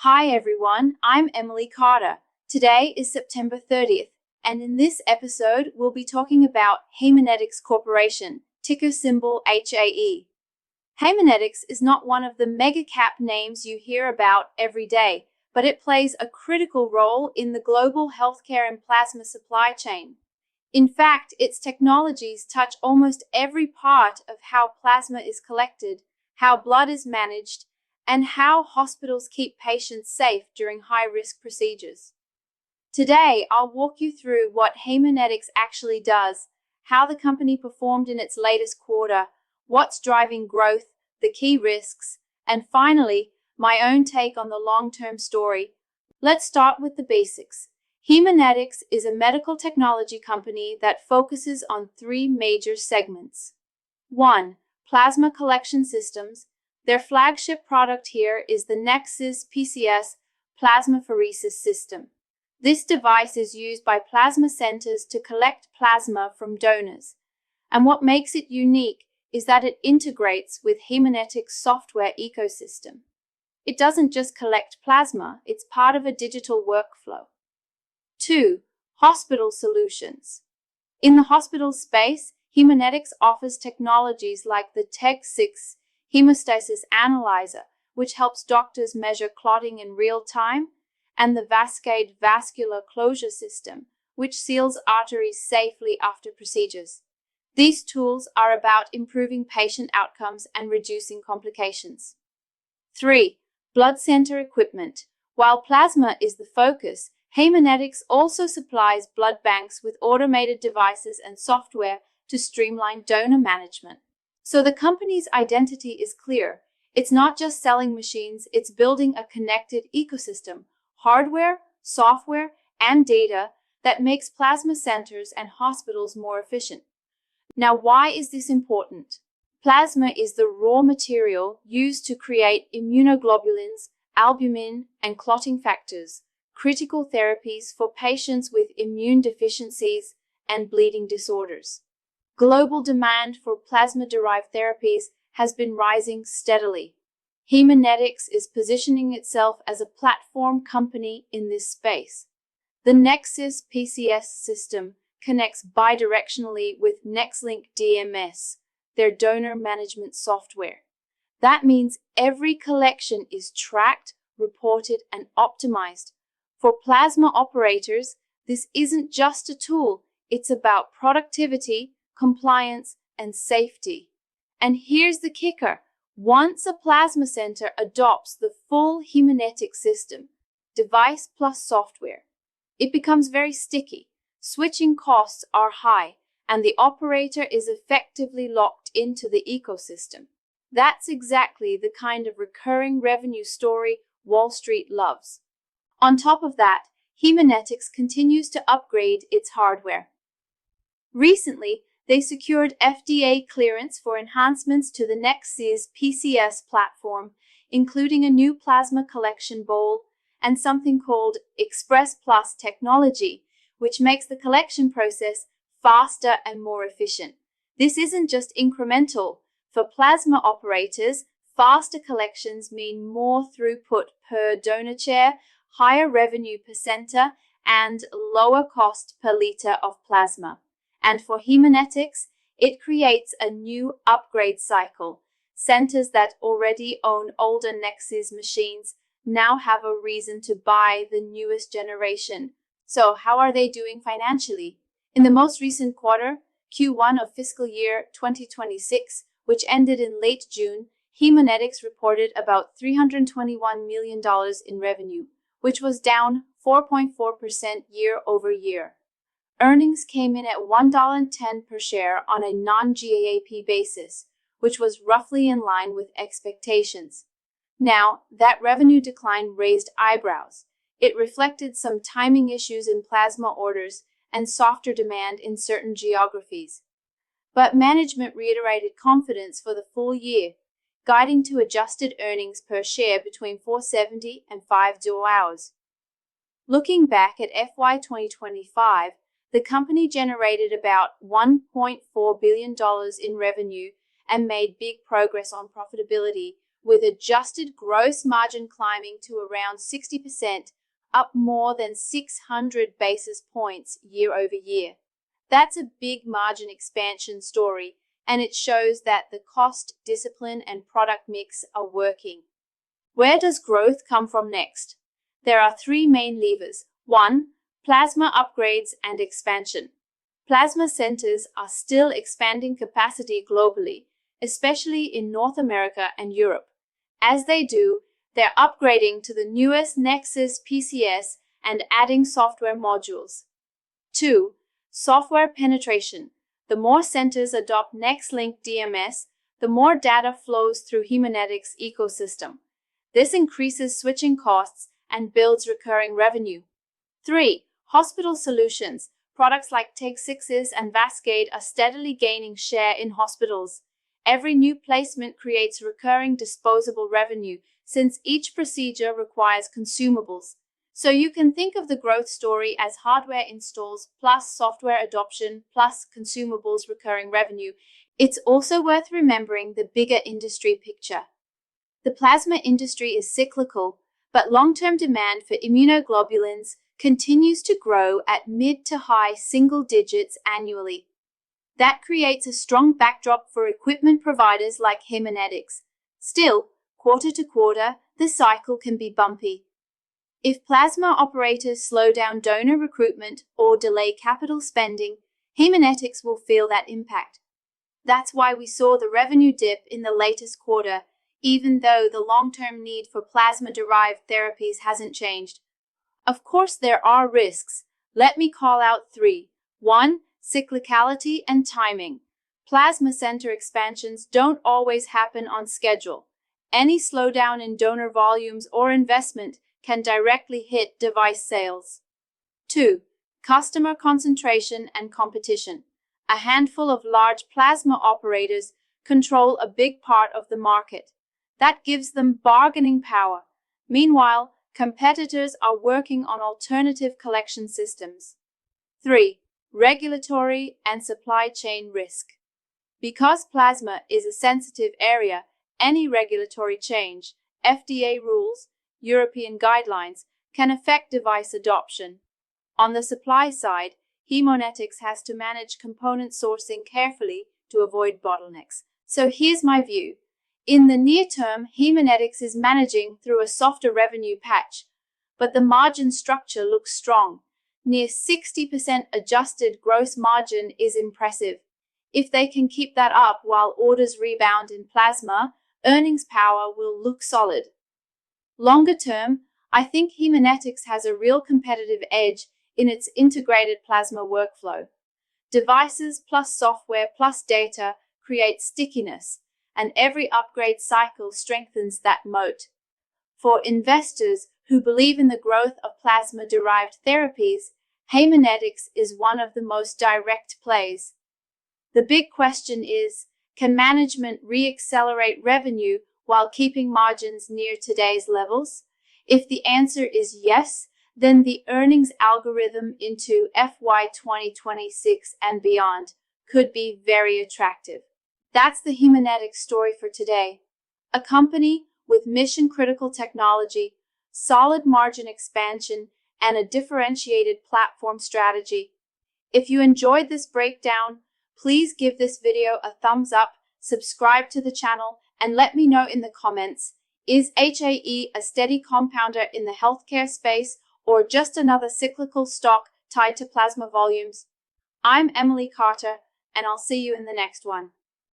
Hi everyone, I'm Emily Carter. Today is September 30th, and in this episode we'll be talking about Haemonetics Corporation, ticker symbol HAE. Haemonetics is not one of the mega-cap names you hear about every day, but it plays a critical role in the global healthcare and plasma supply chain. In fact, its technologies touch almost every part of how plasma is collected, how blood is managed, and how hospitals keep patients safe during high-risk procedures. Today, I'll walk you through what Haemonetics actually does, how the company performed in its latest quarter, what's driving growth, the key risks, and finally, my own take on the long-term story. Let's start with the basics. Haemonetics is a medical technology company that focuses on three major segments. 1. Plasma collection systems. Their flagship product here is the NexSys PCS plasmapheresis system. This device is used by plasma centers to collect plasma from donors. And what makes it unique is that it integrates with Haemonetics' software ecosystem. It doesn't just collect plasma, it's part of a digital workflow. 2. Hospital solutions. In the hospital space, Haemonetics offers technologies like the TEG6 hemostasis analyzer, which helps doctors measure clotting in real time, and the VASCADE vascular closure system, which seals arteries safely after procedures. These tools are about improving patient outcomes and reducing complications. 3. Blood center equipment. While plasma is the focus, Haemonetics also supplies blood banks with automated devices and software to streamline donor management. So the company's identity is clear. It's not just selling machines, it's building a connected ecosystem, hardware, software, and data that makes plasma centers and hospitals more efficient. Now, why is this important? Plasma is the raw material used to create immunoglobulins, albumin, and clotting factors, critical therapies for patients with immune deficiencies and bleeding disorders. Global demand for plasma-derived therapies has been rising steadily. Haemonetics is positioning itself as a platform company in this space. The NexSys PCS system connects bidirectionally with NexLynk DMS, their donor management software. That means every collection is tracked, reported, and optimized. For plasma operators, this isn't just a tool, it's about productivity, compliance, and safety. And here's the kicker. Once a plasma center adopts the full Haemonetics system, device plus software, it becomes very sticky. Switching costs are high, and the operator is effectively locked into the ecosystem. That's exactly the kind of recurring revenue story Wall Street loves. On top of that, Haemonetics continues to upgrade its hardware. Recently, they secured FDA clearance for enhancements to the NexSys PCS platform, including a new plasma collection bowl and something called Express Plus technology, which makes the collection process faster and more efficient. This isn't just incremental. For plasma operators, faster collections mean more throughput per donor chair, higher revenue per center, and lower cost per liter of plasma. And for Haemonetics, it creates a new upgrade cycle. Centers that already own older NexSys machines now have a reason to buy the newest generation. So how are they doing financially? In the most recent quarter, Q1 of fiscal year 2026, which ended in late June, Haemonetics reported about $321 million in revenue, which was down 4.4% year over year. Earnings came in at $1.10 per share on a non-GAAP basis, which was roughly in line with expectations. Now, that revenue decline raised eyebrows. It reflected some timing issues in plasma orders and softer demand in certain geographies. But management reiterated confidence for the full year, guiding to adjusted earnings per share between $4.70 and $5. Looking back at FY 2025, the company generated about $1.4 billion in revenue and made big progress on profitability, with adjusted gross margin climbing to around 60%, up more than 600 basis points year over year. That's a big margin expansion story, and it shows that the cost discipline and product mix are working. Where does growth come from next? There are three main levers. 1. Plasma upgrades and expansion. Plasma centers are still expanding capacity globally, especially in North America and Europe. As they do, they're upgrading to the newest NexSys PCS and adding software modules. 2. Software penetration. The more centers adopt NexLynk DMS, the more data flows through Haemonetics' ecosystem. This increases switching costs and builds recurring revenue. 3. Hospital solutions. Products like NexSys and VASCADE are steadily gaining share in hospitals. Every new placement creates recurring disposable revenue since each procedure requires consumables. So you can think of the growth story as hardware installs plus software adoption plus consumables recurring revenue. It's also worth remembering the bigger industry picture. The plasma industry is cyclical, but long-term demand for immunoglobulins continues to grow at mid to high single digits annually. That creates a strong backdrop for equipment providers like Haemonetics. Still, quarter to quarter, the cycle can be bumpy. If plasma operators slow down donor recruitment or delay capital spending, Haemonetics will feel that impact. That's why we saw the revenue dip in the latest quarter, even though the long-term need for plasma-derived therapies hasn't changed. Of course, there are risks. Let me call out three. 1. Cyclicality and timing. Plasma center expansions don't always happen on schedule. Any slowdown in donor volumes or investment can directly hit device sales. 2. Customer concentration and competition. A handful of large plasma operators control a big part of the market. That gives them bargaining power. Meanwhile, competitors are working on alternative collection systems. 3. Regulatory and supply chain risk. Because plasma is a sensitive area, any regulatory change, FDA rules, European guidelines, can affect device adoption. On the supply side, Haemonetics has to manage component sourcing carefully to avoid bottlenecks. So here's my view. In the near term, Haemonetics is managing through a softer revenue patch, but the margin structure looks strong. Near 60% adjusted gross margin is impressive. If they can keep that up while orders rebound in plasma, earnings power will look solid. Longer term, I think Haemonetics has a real competitive edge in its integrated plasma workflow. Devices plus software plus data create stickiness, and every upgrade cycle strengthens that moat. For investors who believe in the growth of plasma-derived therapies, Haemonetics is one of the most direct plays. The big question is, can management re-accelerate revenue while keeping margins near today's levels? If the answer is yes, then the earnings algorithm into FY2026 and beyond could be very attractive. That's the Haemonetics story for today. A company with mission-critical technology, solid margin expansion, and a differentiated platform strategy. If you enjoyed this breakdown, please give this video a thumbs up, subscribe to the channel, and let me know in the comments, is HAE a steady compounder in the healthcare space or just another cyclical stock tied to plasma volumes? I'm Emily Carter, and I'll see you in the next one.